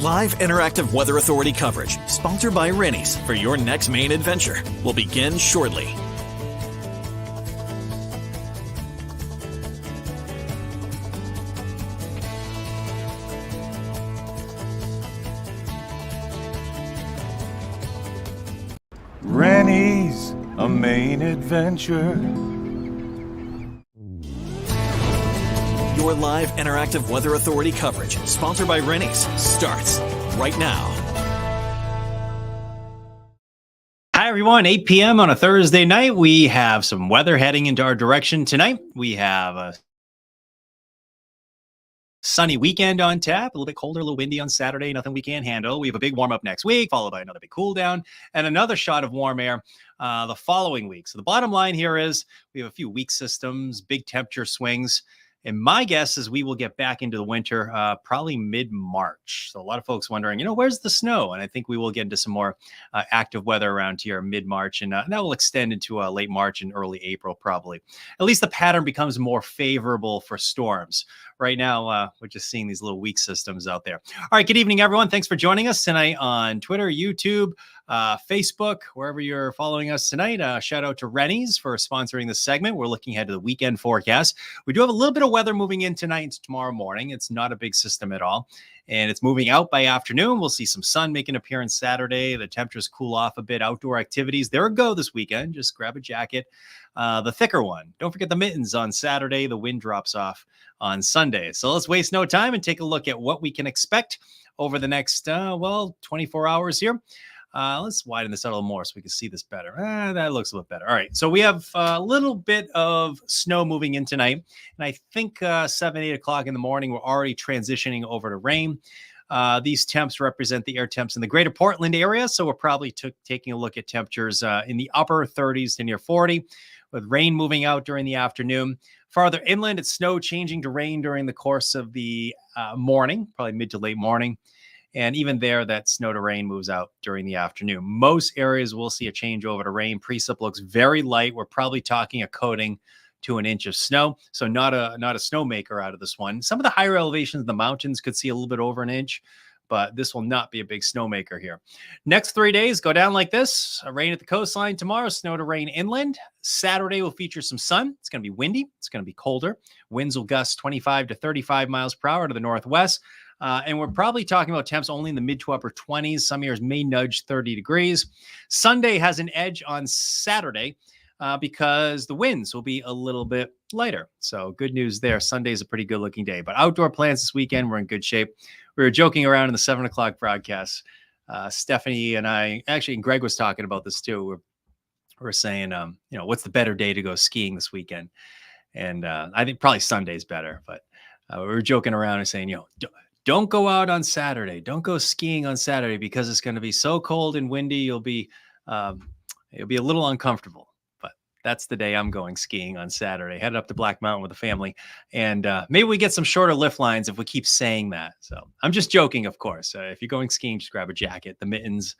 Live interactive Weather Authority coverage, sponsored by Rennie's, for your next Maine adventure, will begin shortly. Rennie's, a Maine adventure. Your live interactive Weather Authority coverage, sponsored by Rennie's, starts right now. Hi, everyone. 8 p.m. on a Thursday night. We have some weather heading into our direction tonight. We have a sunny weekend on tap, a little bit colder, a little windy on Saturday, nothing we can't handle. We have a big warm up next week, followed by another big cool down and another shot of warm air the following week. So the bottom line here is we have a few weak systems, big temperature swings. And my guess is we will get back into the winter probably mid-March. So a lot of folks wondering, where's the snow? And I think we will get into some more active weather around here mid-March. And that will extend into late March and early April, probably. At least the pattern becomes more favorable for storms. Right now, we're just seeing these little weak systems out there. All right, good evening, everyone. Thanks for joining us tonight on Twitter, YouTube, Facebook, wherever you're following us tonight. Shout out to Rennie's for sponsoring this segment. We're looking ahead to the weekend forecast. We do have a little bit of weather moving in tonight and tomorrow morning. It's not a big system at all, and it's moving out by afternoon. We'll see some sun make an appearance Saturday. The temperatures cool off a bit. Outdoor activities, they're a go this weekend. Just grab a jacket, the thicker one. Don't forget the mittens on Saturday. The wind drops off on Sunday. So let's waste no time and take a look at what we can expect over the next, 24 hours here. Let's widen this out a little more so we can see this better. That looks a little better. All right. So we have a little bit of snow moving in tonight. And I think 7, 8 o'clock in the morning, we're already transitioning over to rain. These temps represent the air temps in the greater Portland area. So we're probably taking a look at temperatures in the upper 30s to near 40, with rain moving out during the afternoon. Farther inland, it's snow changing to rain during the course of the morning, probably mid to late morning. And even there, that snow to rain moves out during the afternoon. Most areas will see a change over to rain. Precip looks very light. We're probably talking a coating to an inch of snow. So not a snowmaker out of this one. Some of the higher elevations in the mountains could see a little bit over an inch, but this will not be a big snowmaker here. Next 3 days go down like this. Rain at the coastline tomorrow, snow to rain inland. Saturday will feature some sun. It's going to be windy. It's going to be colder. Winds will gust 25 to 35 miles per hour to the northwest. And we're probably talking about temps only in the mid to upper 20s. Some areas may nudge 30 degrees. Sunday has an edge on Saturday because the winds will be a little bit lighter. So good news there. Sunday is a pretty good looking day. But outdoor plans this weekend, we're in good shape. We were joking around in the 7 o'clock broadcast. Stephanie and I, actually, and Greg was talking about this too. We're saying, what's the better day to go skiing this weekend? And I think probably Sunday's better. But we were joking around and saying, don't go out on Saturday. Don't go skiing on Saturday because it's going to be so cold and windy. You'll be a little uncomfortable. But that's the day I'm going skiing on Saturday. Headed up to Black Mountain with the family, and maybe we get some shorter lift lines if we keep saying that. So I'm just joking, of course. If you're going skiing, just grab a jacket, the mittens,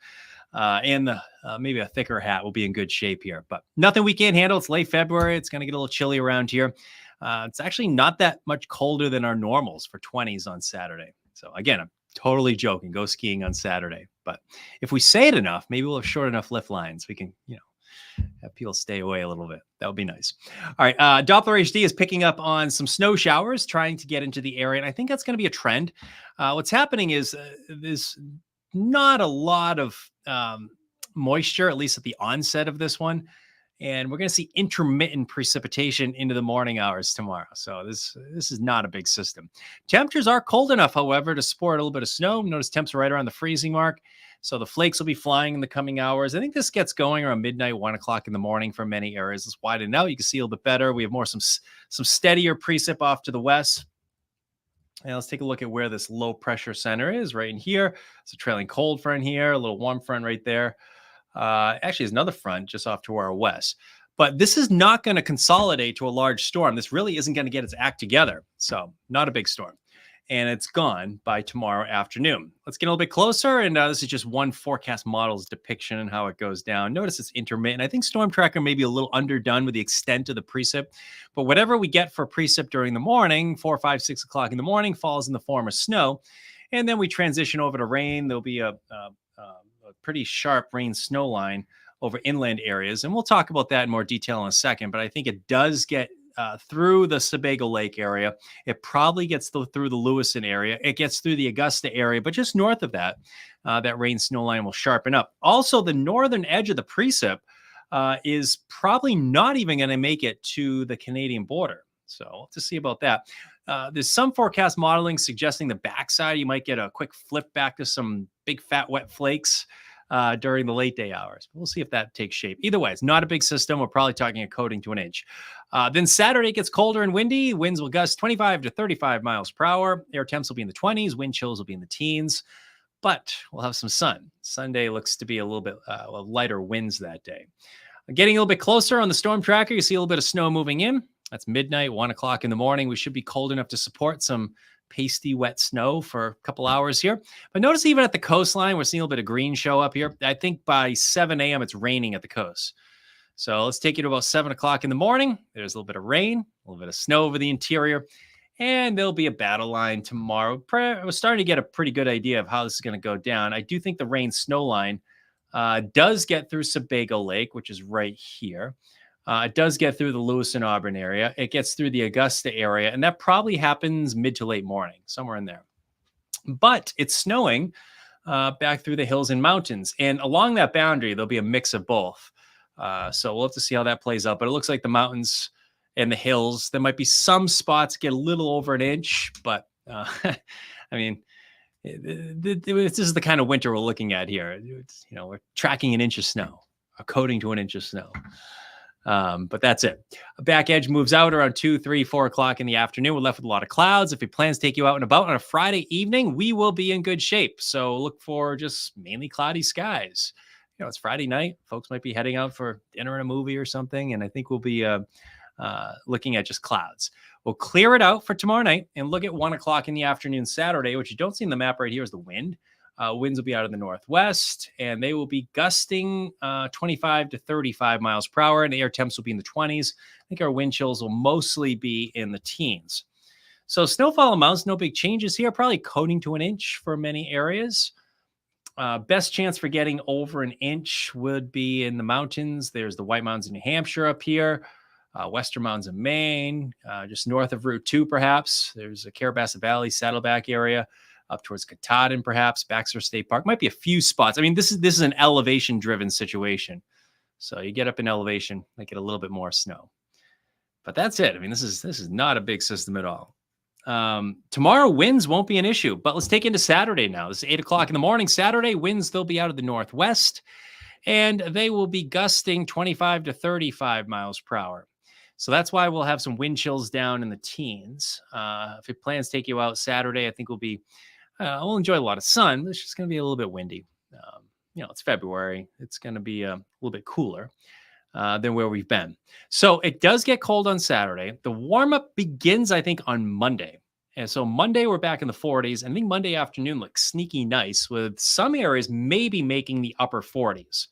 and maybe a thicker hat. Will be in good shape here. But nothing we can't handle. It's late February. It's going to get a little chilly around here. It's actually not that much colder than our normals for 20s on Saturday. So again, I'm totally joking. Go skiing on Saturday. But if we say it enough, maybe we'll have short enough lift lines. We can, have people stay away a little bit. That would be nice. All right. Doppler HD is picking up on some snow showers, trying to get into the area. And I think that's going to be a trend. What's happening is there's not a lot of moisture, at least at the onset of this one. And we're going to see intermittent precipitation into the morning hours tomorrow. So this is not a big system. Temperatures are cold enough, however, to support a little bit of snow. Notice temps are right around the freezing mark. So the flakes will be flying in the coming hours. I think this gets going around midnight, 1 o'clock in the morning for many areas. It's widened out. You can see a little bit better. We have some steadier precip off to the west. And let's take a look at where this low pressure center is right in here. It's a trailing cold front here, a little warm front right there. Actually, there's another front just off to our west. But this is not going to consolidate to a large storm. This really isn't going to get its act together. So not a big storm. And it's gone by tomorrow afternoon. Let's get a little bit closer. And this is just one forecast model's depiction and how it goes down. Notice it's intermittent. I think Storm Tracker may be a little underdone with the extent of the precip. But whatever we get for precip during the morning, 4, 5, 6 o'clock in the morning, falls in the form of snow. And then we transition over to rain. There'll be a pretty sharp rain snow line over inland areas. And we'll talk about that in more detail in a second. But I think it does get through the Sebago Lake area. It probably gets through the Lewiston area. It gets through the Augusta area. But just north of that, that rain snow line will sharpen up. Also, the northern edge of the precip is probably not even going to make it to the Canadian border. So we'll have to see about that. There's some forecast modeling suggesting the backside, you might get a quick flip back to some big fat wet flakes during the late day hours. We'll see if that takes shape. Either way, it's not a big system. We're probably talking a coating to an inch. Then Saturday gets colder and windy. Winds will gust 25 to 35 miles per hour. Air temps will be in the 20s. Wind chills will be in the teens. But we'll have some sun. Sunday looks to be a little bit lighter winds that day. Getting a little bit closer on the storm tracker, you see a little bit of snow moving in. That's midnight, 1 o'clock in the morning. We should be cold enough to support some pasty wet snow for a couple hours here. But notice even at the coastline, we're seeing a little bit of green show up here. I think by 7 a.m. it's raining at the coast. So let's take you to about 7 o'clock in the morning. There's a little bit of rain, a little bit of snow over the interior. And there'll be a battle line tomorrow. We're starting to get a pretty good idea of how this is going to go down. I do think the rain snow line does get through Sebago Lake, which is right here. It does get through the Lewis and Auburn area. It gets through the Augusta area, and that probably happens mid to late morning, somewhere in there. But it's snowing back through the hills and mountains. And along that boundary, there'll be a mix of both. So we'll have to see how that plays out. But it looks like the mountains and the hills, there might be some spots get a little over an inch. But, I mean, this is the kind of winter we're looking at here. We're tracking an inch of snow, a coating to an inch of snow. But that's it. A back edge moves out around 2, 3, 4 o'clock in the afternoon. We're left with a lot of clouds. If your plans take you out and about on a Friday evening, we will be in good shape. So look for just mainly cloudy skies. It's Friday night. Folks might be heading out for dinner and a movie or something. And I think we'll be looking at just clouds. We'll clear it out for tomorrow night and look at 1 o'clock in the afternoon Saturday, which you don't see in the map right here is the wind. Winds will be out of the northwest, and they will be gusting 25 to 35 miles per hour, and the air temps will be in the 20s. I think our wind chills will mostly be in the teens. So snowfall amounts, no big changes here, probably coating to an inch for many areas. Best chance for getting over an inch would be in the mountains. There's the White Mountains in New Hampshire up here, Western Mountains in Maine, just north of Route 2 perhaps. There's a Carrabassett Valley, Saddleback area. Up towards Katahdin, perhaps, Baxter State Park. Might be a few spots. I mean, this is an elevation-driven situation. So you get up in elevation, might get a little bit more snow. But that's it. I mean, this is not a big system at all. Tomorrow, winds won't be an issue. But let's take into Saturday now. This is 8 o'clock in the morning. Saturday, winds, they'll be out of the northwest. And they will be gusting 25 to 35 miles per hour. So that's why we'll have some wind chills down in the teens. If your plans take you out Saturday, I think we'll enjoy a lot of sun. It's just going to be a little bit windy. It's February. It's going to be a little bit cooler than where we've been. So it does get cold on Saturday. The warm-up begins, I think, on Monday. And so Monday, we're back in the 40s. I think Monday afternoon looks sneaky nice with some areas maybe making the upper 40s.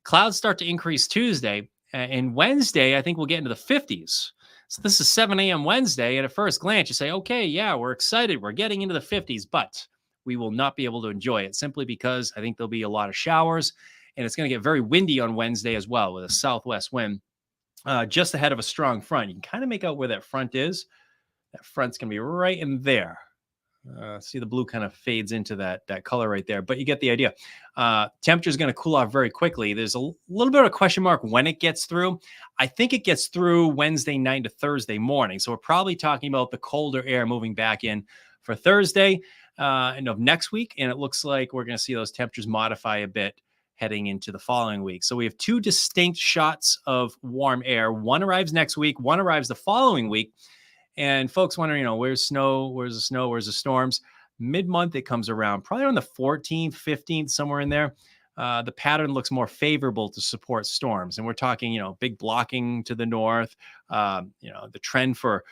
Clouds start to increase Tuesday. And Wednesday, I think we'll get into the 50s. So this is 7 a.m. Wednesday. And at first glance, you say, okay, yeah, we're excited. We're getting into the 50s, but we will not be able to enjoy it simply because I think there'll be a lot of showers. And it's going to get very windy on Wednesday as well with a southwest wind just ahead of a strong front. You can kind of make out where that front is. That front's going to be right in there. See the blue kind of fades into that color right there, but you get the idea. Temperature is going to cool off very quickly. There's a little bit of a question mark when it gets through. I think it gets through Wednesday night to Thursday morning. So we're probably talking about the colder air moving back in for Thursday and of next week. And it looks like we're going to see those temperatures modify a bit heading into the following week. So we have two distinct shots of warm air. One arrives next week. One arrives the following week. And folks wondering, where's snow? Where's the snow? Where's the storms? Mid-month, it comes around, probably on the 14th, 15th, somewhere in there. The pattern looks more favorable to support storms. And we're talking, big blocking to the north, the trend for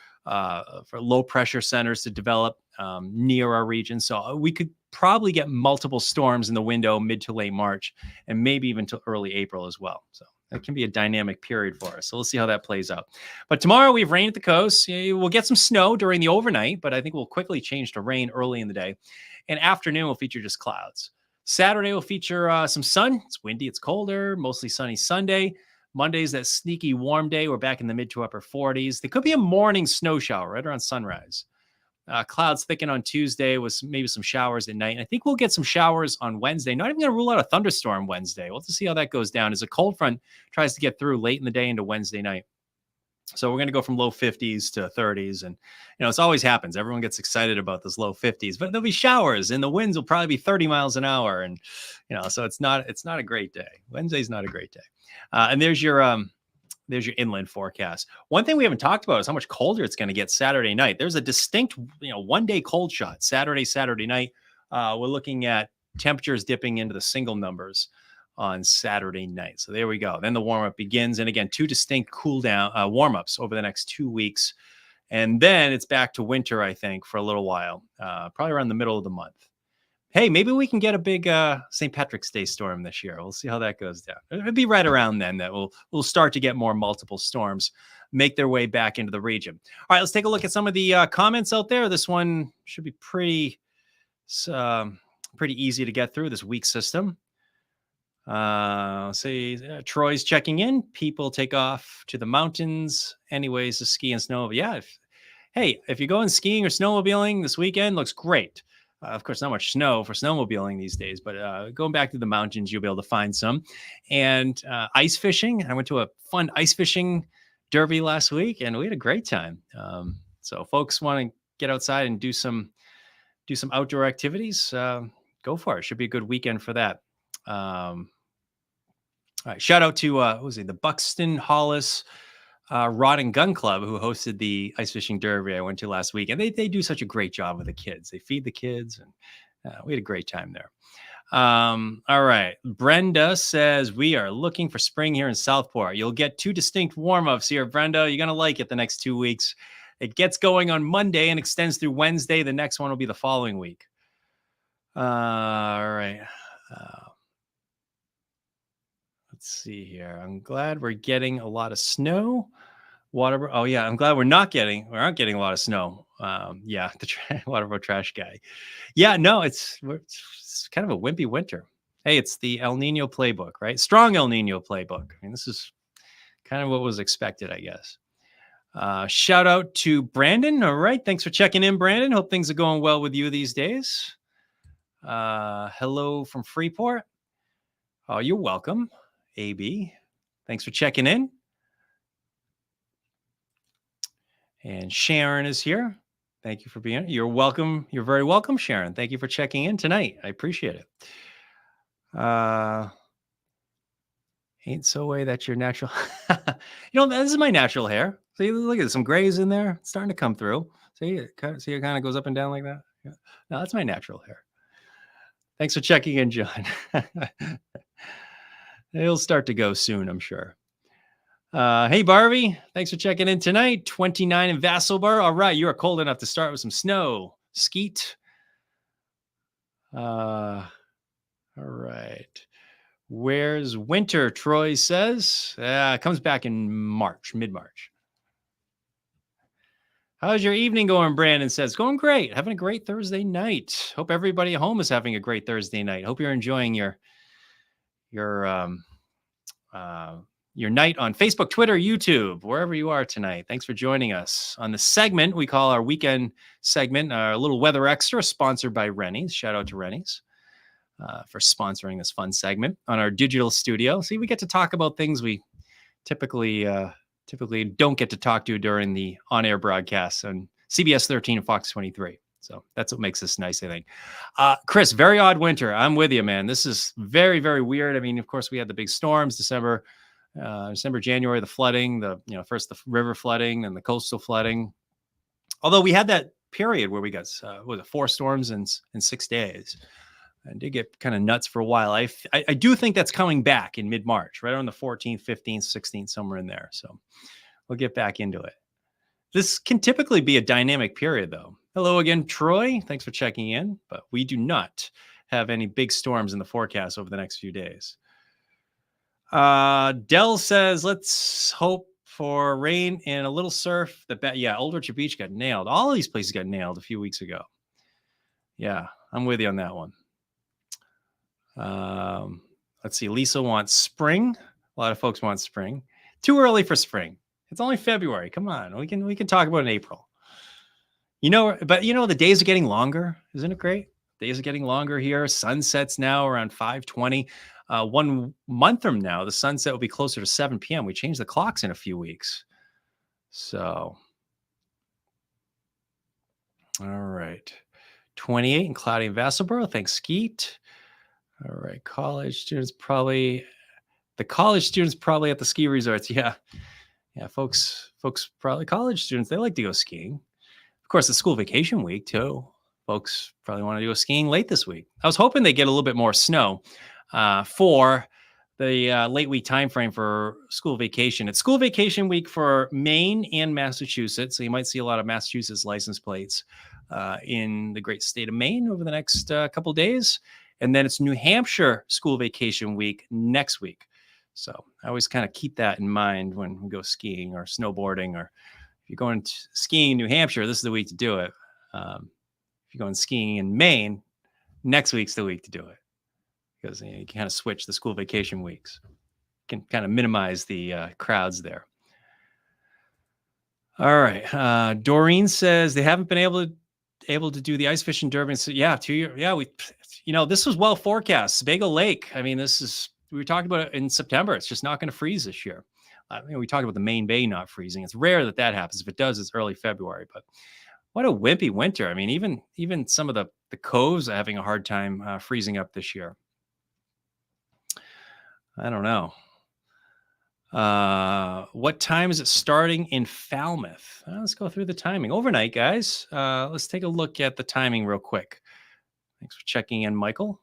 low pressure centers to develop near our region. So we could probably get multiple storms in the window mid to late March and maybe even to early April as well. So that can be a dynamic period for us. So let's see how that plays out. But tomorrow we have rain at the coast. We'll get some snow during the overnight, but I think we'll quickly change to rain early in the day. And afternoon will feature just clouds. Saturday will feature some sun. It's windy, it's colder, mostly sunny Sunday. Monday's that sneaky warm day. We're back in the mid to upper 40s. There could be a morning snow shower right around sunrise. Clouds thicken on Tuesday with maybe some showers at night. And I think we'll get some showers on Wednesday. Not even going to rule out a thunderstorm Wednesday. We'll have to see how that goes down as a cold front tries to get through late in the day into Wednesday night. So we're going to go from low 50s to 30s. And, it's always happens. Everyone gets excited about this low 50s, but there'll be showers and the winds will probably be 30 miles an hour. And, so it's not a great day. Wednesday's not a great day. And there's your inland forecast. One thing we haven't talked about is how much colder it's going to get Saturday night. There's a distinct, 1 day cold shot Saturday night. We're looking at temperatures dipping into the single numbers on Saturday night. So there we go. Then the warm up begins. And again, 2 distinct cool down warm ups over the next 2 weeks. And then it's back to winter, I think, for a little while, probably around the middle of the month. Hey, maybe we can get a big St. Patrick's Day storm this year. We'll see how that goes down. It'll be right around then that we'll start to get more multiple storms make their way back into the region. All right, let's take a look at some of the comments out there. This one should be pretty easy to get through, this weak system. Troy's checking in. People take off to the mountains anyways to ski and snow. Yeah, if you're going skiing or snowmobiling this weekend, looks great. Of course, not much snow for snowmobiling these days, but going back to the mountains, you'll be able to find some. And ice fishing. I went to a fun ice fishing derby last week, and we had a great time. So folks want to get outside and do some outdoor activities, go for it. Should be a good weekend for that. All right, shout out to the Buxton Hollis Rod and Gun Club, who hosted the ice fishing derby I went to last week. And they do such a great job with the kids. They feed the kids, and we had a great time there. All right. Brenda says, we are looking for spring here in Southport. You'll get 2 distinct warm-ups here, Brenda. You're going to like it the next 2 weeks. It gets going on Monday and extends through Wednesday. The next one will be the following week. All right. Let's see here. I'm glad we're getting a lot of snow. Oh yeah, I'm glad we aren't getting a lot of snow. The Waterboro trash guy. Yeah, no, it's kind of a wimpy winter. Hey, it's the El Nino playbook, right? Strong El Nino playbook. I mean, this is kind of what was expected, I guess. Shout out to Brandon. All right, thanks for checking in, Brandon. Hope things are going well with you these days. Hello from Freeport. Oh, you're welcome. AB, thanks for checking in. And Sharon is here. Thank you for being here. You're welcome. You're very welcome, Sharon. Thank you for checking in tonight. I appreciate it. Ain't so way that's your natural. This is my natural hair. See, look at some grays in there. It's starting to come through. See, it kind of goes up and down like that. Yeah. No, that's my natural hair. Thanks for checking in, John. It'll start to go soon, I'm sure. Hey, Barbie. Thanks for checking in tonight. 29 in Vassalboro. All right. You are cold enough to start with some snow. Skeet. All right. Where's winter, Troy says? It comes back in March, mid-March. How's your evening going, Brandon says? Going great. Having a great Thursday night. Hope everybody at home is having a great Thursday night. Hope you're enjoying your night on Facebook, Twitter, YouTube, wherever you are tonight. Thanks for joining us on the segment we call our weekend segment, our little weather extra, sponsored by Rennie's. Shout out to Rennie's for sponsoring this fun segment on our digital studio. See, we get to talk about things we typically don't get to talk to during the on-air broadcasts on CBS 13 and Fox 23. So that's what makes this nice, I think. Chris, very odd winter. I'm with you, man. This is very, very weird. I mean, of course, we had the big storms, December, January, the flooding, first the river flooding and the coastal flooding. Although we had that period where we got 4 storms in 6 days. And did get kind of nuts for a while. I do think that's coming back in mid-March, right on the 14th, 15th, 16th, somewhere in there. So we'll get back into it. This can typically be a dynamic period, though. Hello again, Troy. Thanks for checking in. But we do not have any big storms in the forecast over the next few days. Dell says, let's hope for rain and a little surf. Old Orchard Beach got nailed. All of these places got nailed a few weeks ago. Yeah, I'm with you on that one. Let's see. Lisa wants spring. A lot of folks want spring. Too early for spring. It's only February. Come on. We can talk about it in April. But the days are getting longer. Isn't it great? Days are getting longer here. Sunsets now around 5:20. 1 month from now, the sunset will be closer to 7 p.m. We change the clocks in a few weeks. So, all right. 28 and cloudy in Vassalboro. Thanks, Skeet. All right. The college students probably at the ski resorts. Yeah. Folks, probably college students, they like to go skiing. Of course, it's school vacation week too. Folks probably want to go skiing late this week. I was hoping they get a little bit more snow for the late week time frame for school vacation. It's school vacation week for Maine and Massachusetts. So you might see a lot of Massachusetts license plates in the great state of Maine over the next couple of days. And then it's New Hampshire school vacation week next week. So I always kind of keep that in mind when we go skiing or snowboarding, or if you're going skiing in New Hampshire, this is the week to do it. If you're going skiing in Maine, next week's the week to do it, because you can kind of switch the school vacation weeks. You can kind of minimize the crowds there. All right. Doreen says they haven't been able to do the ice fishing derby. So yeah, 2 years. Yeah, this was well forecast. Sebago Lake. I mean, we were talking about it in September. It's just not going to freeze this year. We talked about the Main Bay not freezing. It's rare that happens. If it does, it's early February. But what a wimpy winter. I mean, even some of the coves are having a hard time freezing up this year. I don't know. What time is it starting in Falmouth? Let's go through the timing. Overnight, guys. Let's take a look at the timing real quick. Thanks for checking in, Michael.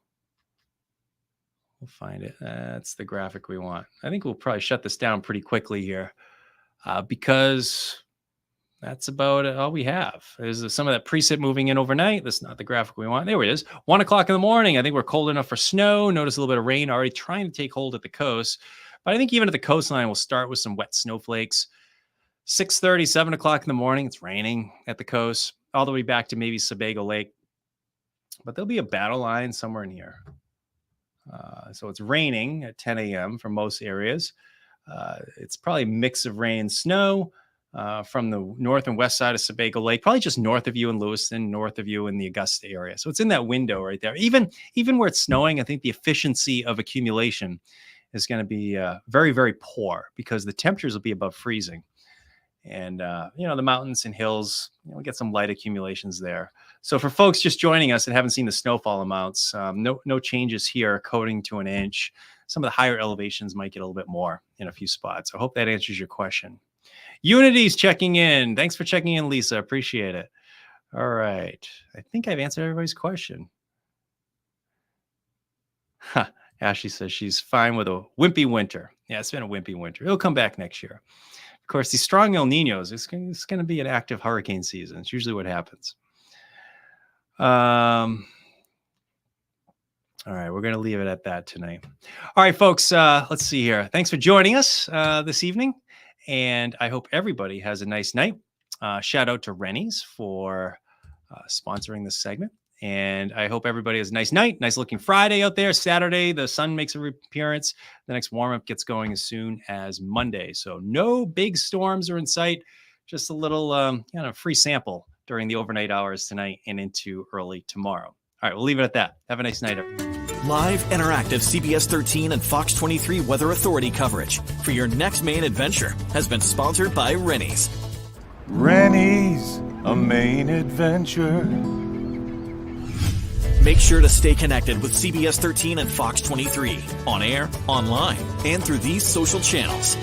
We'll find it. That's the graphic we want. I think we'll probably shut this down pretty quickly here because that's about all we have. There's some of that precip moving in overnight. That's not the graphic we want. There it is. 1 o'clock in the morning. I think we're cold enough for snow. Notice a little bit of rain already trying to take hold at the coast. But I think even at the coastline, we'll start with some wet snowflakes. 6:30, 7 o'clock in the morning. It's raining at the coast, all the way back to maybe Sebago Lake. But there'll be a battle line somewhere in here. So it's raining at 10 a.m. for most areas. It's probably a mix of rain and snow from the north and west side of Sebago Lake, probably just north of you in Lewiston, north of you in the Augusta area. So it's in that window right there. Even where it's snowing, I think the efficiency of accumulation is going to be very, very poor because the temperatures will be above freezing. And, the mountains and hills, we get some light accumulations there. So for folks just joining us and haven't seen the snowfall amounts, no changes here, coating to an inch. Some of the higher elevations might get a little bit more in a few spots. I hope that answers your question. Unity's checking in. Thanks for checking in, Lisa. Appreciate it. All right. I think I've answered everybody's question. Ashley says she's fine with a wimpy winter. Yeah, it's been a wimpy winter. It'll come back next year. Of course, these strong El Niños, it's going to be an active hurricane season. It's usually what happens. All right, we're going to leave it at that tonight. All right, folks, let's see here. Thanks for joining us this evening, and I hope everybody has a nice night. Shout out to Rennie's for sponsoring this segment, and I hope everybody has a nice night. Nice looking Friday out there. Saturday, the sun makes a appearance. The next warm-up gets going as soon as Monday. So no big storms are in sight. Just a little free sample during the overnight hours tonight and into early tomorrow. All right, we'll leave it at that. Have a nice night, everyone. Live, interactive CBS 13 and Fox 23 Weather Authority coverage for your next Maine adventure has been sponsored by Rennie's. Rennie's, a Maine adventure. Make sure to stay connected with CBS 13 and Fox 23 on air, online, and through these social channels.